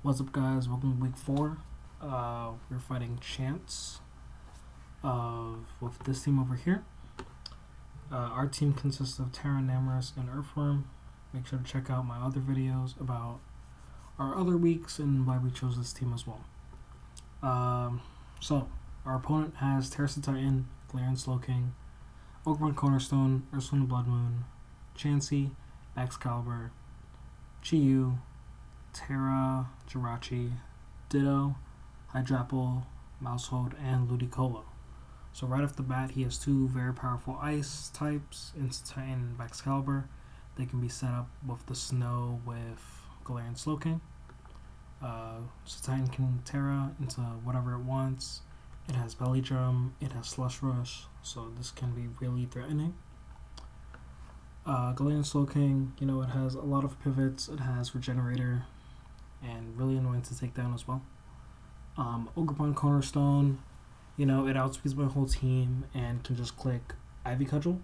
What's up, guys? Welcome to week 4. We're fighting Chance with this team over here. Our team consists of Terra, Namorous, and Earthworm. Make sure to check out my other videos about our other weeks and why we chose this team as well. So, our opponent has Terra Titan, Galarian Slowking, Oakmont Cornerstone, Ursula Blood Moon, Chansey, Excalibur, Chi-Yu, Terra, Jirachi, Ditto, Hydrapple, Mousehold, and Ludicolo. So right off the bat, he has two very powerful ice types, Instant Titan and Excalibur. They can be set up with the Snow with Galarian Slowking. So Titan can Terra into whatever it wants. It has Belly Drum, it has Slush Rush, so this can be really threatening. Galarian Slowking, it has a lot of pivots, it has Regenerator, and really annoying to take down as well. Oakmont Cornerstone, it outspeeds my whole team and can just click Ivy Cudgel,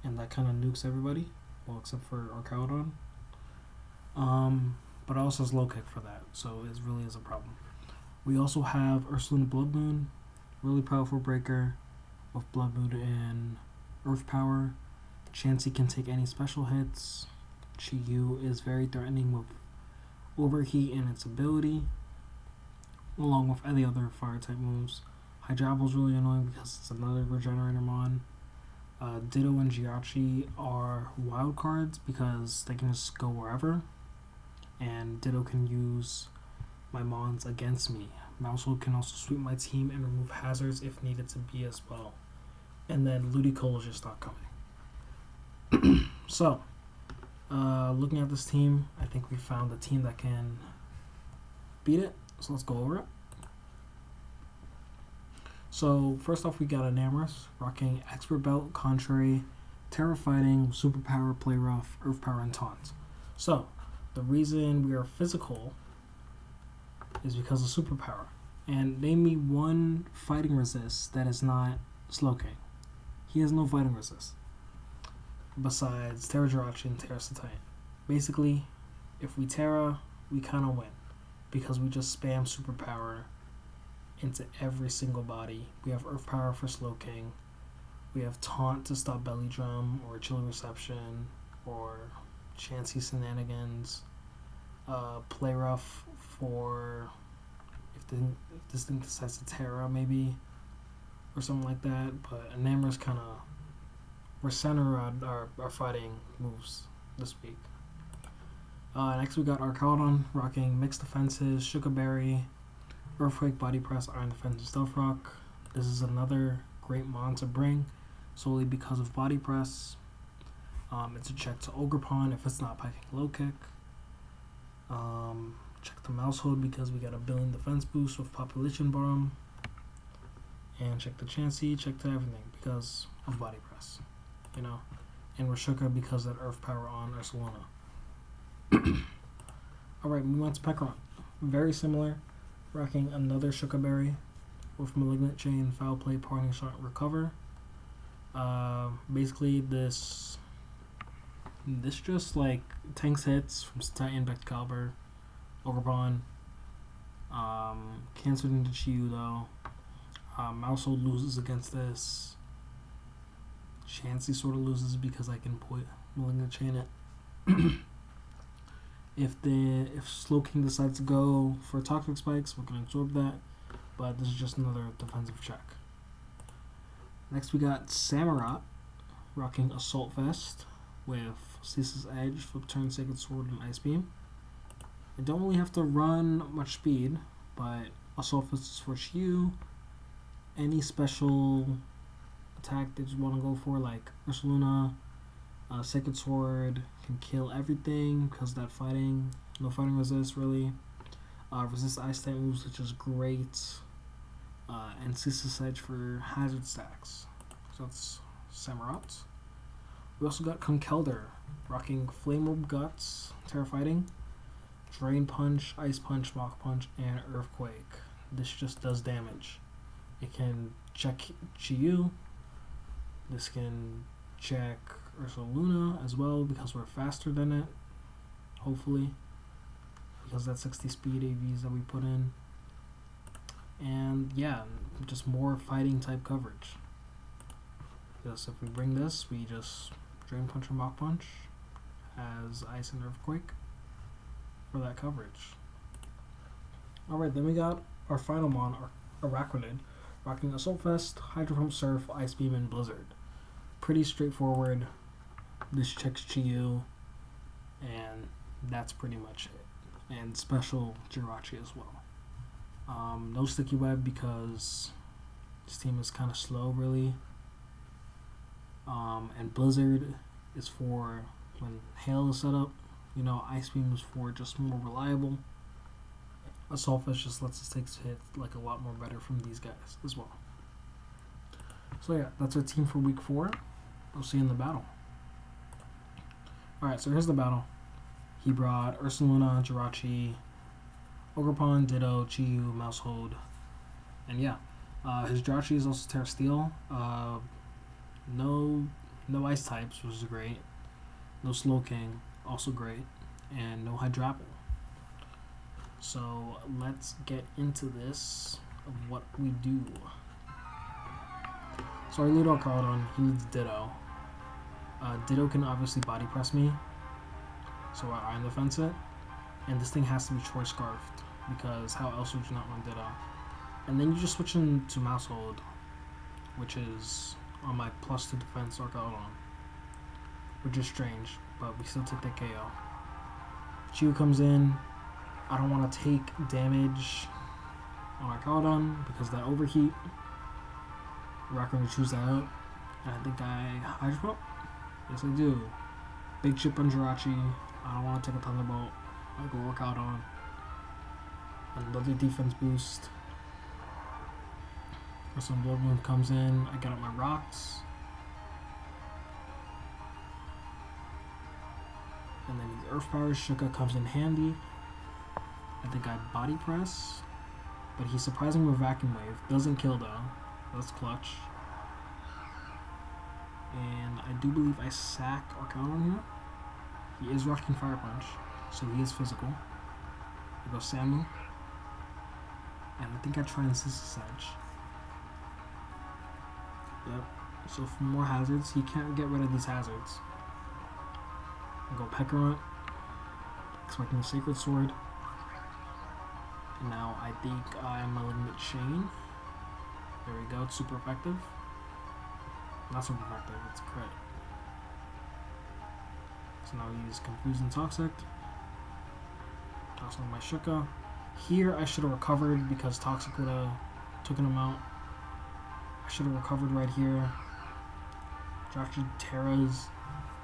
and that kind of nukes everybody, well, except for Archaeodon. But it also has low kick for that, so it really is a problem. We also have Ursula Blood Moon, really powerful breaker with Blood Moon and Earth Power. Chansey can take any special hits. Chi-Yu is very threatening with Overheat and its ability, along with any other fire type moves. Hydrapple is really annoying because it's another Regenerator mon. Ditto and Jirachi are wild cards because they can just go wherever, and Ditto can use my mons against me. Mousehold can also sweep my team and remove hazards if needed to be as well. And then Ludicolo is just not coming. So, looking at this team, I think we found a team that can beat it. So let's go over it. So first off, we got a Namorous rocking Expert Belt, Contrary, Terra Fighting, Superpower, Play Rough, Earth Power, and Taunt. So the reason we are physical is because of Superpower. And name me one fighting resist that is not Slowking. He has no fighting resist besides Terra Jirachi and Terra Titan. Basically, if we Terra, we kind of win because we just spam Superpower into every single body. We have Earth Power for Slowking. We have Taunt to stop Belly Drum or Chilly Reception or Chansey Shenanigans. Play Rough for if this thing decides to Terra maybe or something like that. But Namorous kind of we're center around our fighting moves this week. Next we got Archaeodon rocking Mixed Defenses, Sugar Berry, Earthquake, Body Press, Iron Defense, and Stealth Rock. This is another great mon to bring solely because of Body Press. It's a check to Ogre Pawn if it's not packing Low Kick. Check the Mousehold because we got a billion defense boost with Population Bomb. And check the Chansey, check to everything because of Body Press. And we're Shuka because of that Earth Power on Ursula. Alright, we went to Pekron. Very similar. Rocking another Shuka Berry with Malignant Chain, Foul Play, Parting Shot, Recover. Basically, this just like tanks hits from Titan, Excalibur, Overbond. Canceled into Chi-Yu though. Mousehold loses against this. Chansey sort of loses because I can put Malignant Chain it. If Slowking decides to go for Toxic Spikes, we can absorb that, but this is just another defensive check. Next we got Samurott rocking Assault Vest with Ceaseless Edge, Flip Turn, Sacred Sword, and Ice Beam. I don't really have to run much speed, but Assault Vest is for Chi-Yu. Any special attack that you want to go for, like Ursaluna, Sacred Sword can kill everything because that fighting, no fighting resist really. Resist ice type moves, which is great. And Ceaseless Edge for hazard stacks. So that's Samurott. We also got Conkeldurr rocking Flame Orb Guts, Terra Fighting, Drain Punch, Ice Punch, Mach Punch, and Earthquake. This just does damage. It can check Chi-Yu. This can check Ursaluna as well because we're faster than it. Hopefully. because that 60 speed AVs that we put in. And yeah, just more fighting type coverage. Because if we bring this, we just Drain Punch or Mach Punch as Ice and Earthquake for that coverage. Alright, then we got our final mon, our Araquanid, rocking Assault Vest, Hydro Pump, Surf, Ice Beam, and Blizzard. Pretty straightforward. This checks Chi-Yu, and that's pretty much it. And special Jirachi as well. No Sticky Web because this team is kind of slow, really. And Blizzard is for when Hail is set up. You know, Ice Beam is for just more reliable. Assault Vest just lets us take hits like a lot more better from these guys as well. So yeah, that's our team for week 4. We'll see you in the battle. Alright, so here's the battle. He brought Ursaluna, Jirachi, Ogerpon, Ditto, Chi-Yu, Maushold, and yeah. His Jirachi is also Terra Steel. No Ice types, which is great. No Slowking, also great. And no Hydrapple. So let's get into this of what we do. So our lead Arcaudon, he needs Ditto. Ditto can obviously body press me, so I Iron Defense it. And this thing has to be Choice Scarfed, because how else would you not run Ditto? And then you just switch into Maushold, which is on my +2 defense Arcaudon, which is strange, but we still take that KO. Chi-Yu comes in. I don't want to take damage on Arcaudon because that overheat. We're not going to choose that out. And I think I Hydro Pump. Yes, I do. Big chip on Jirachi. I don't want to take a Thunderbolt. I go Arcaudon. Another defense boost. Or some Blood Moon comes in. I got up my rocks. And then the Earth Power Shuka comes in handy. I think I Body Press. But he's surprising with Vacuum Wave. Doesn't kill though. That's clutch. And I do believe I sack Arcaudon here. He is rocking Fire Punch, so he is physical. I go Samu. And I think I try and Sister Edge. Yep. So for more hazards, he can't get rid of these hazards. I go Pekarunt, expecting a Sacred Sword. And now I think I'm Malignant Chain. There we go, it's super effective. Not super effective, it's a crit. So now we use Confuse and Toxic. Toss on my Shuka. Here I should have recovered because Toxic would have taken him out. I should have recovered right here. Jirachi Terras.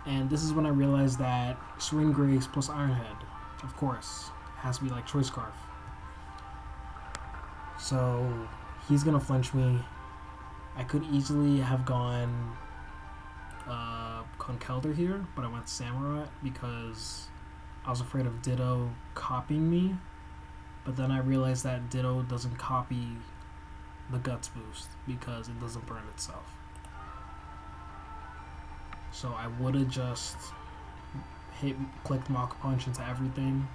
And this is when I realized that Serene Grace plus Iron Head, of course, has to be like Choice Scarf. So he's gonna flinch me. I could easily have gone Conkeldurr here, but I went Samurai because I was afraid of Ditto copying me. But then I realized that Ditto doesn't copy the Guts boost because it doesn't burn itself. So I would have just clicked Mach Punch into everything.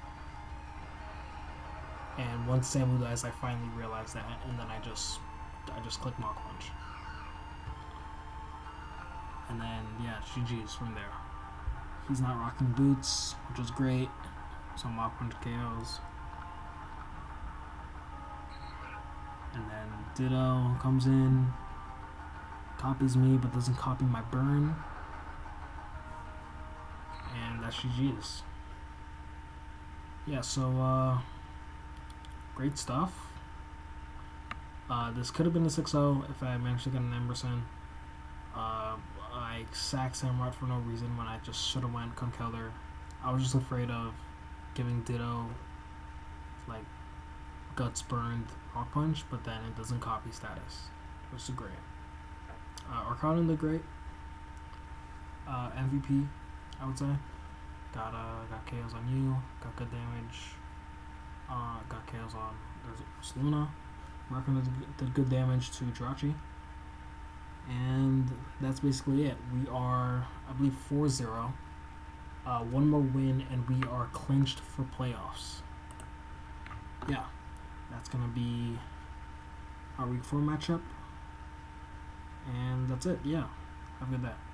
And once Samu dies, I finally realized that, and then I just clicked Mach Punch. And then, yeah, GG's from there. He's not rocking boots, which is great. So Mach Punch KOs. And then Ditto comes in, copies me, but doesn't copy my burn. And that's GG's. Yeah, so, great stuff. This could have been a 6-0 if I managed to get an Emberson. I sacked Samurott for no reason when I just should have went Conkeldurr. I was just afraid of giving Ditto like Guts burned Rock Punch, but then it doesn't copy status, which is great. Arcaudon did great. MVP, I would say. Got KOs on you. Got good damage. Got KOs on Luna. Arcaudon did good damage to Jirachi. And that's basically it. We are, I believe, 4-0. One more win, and we are clinched for playoffs. yeah, that's gonna be our week 4 matchup. And that's it. Yeah. Have a good day.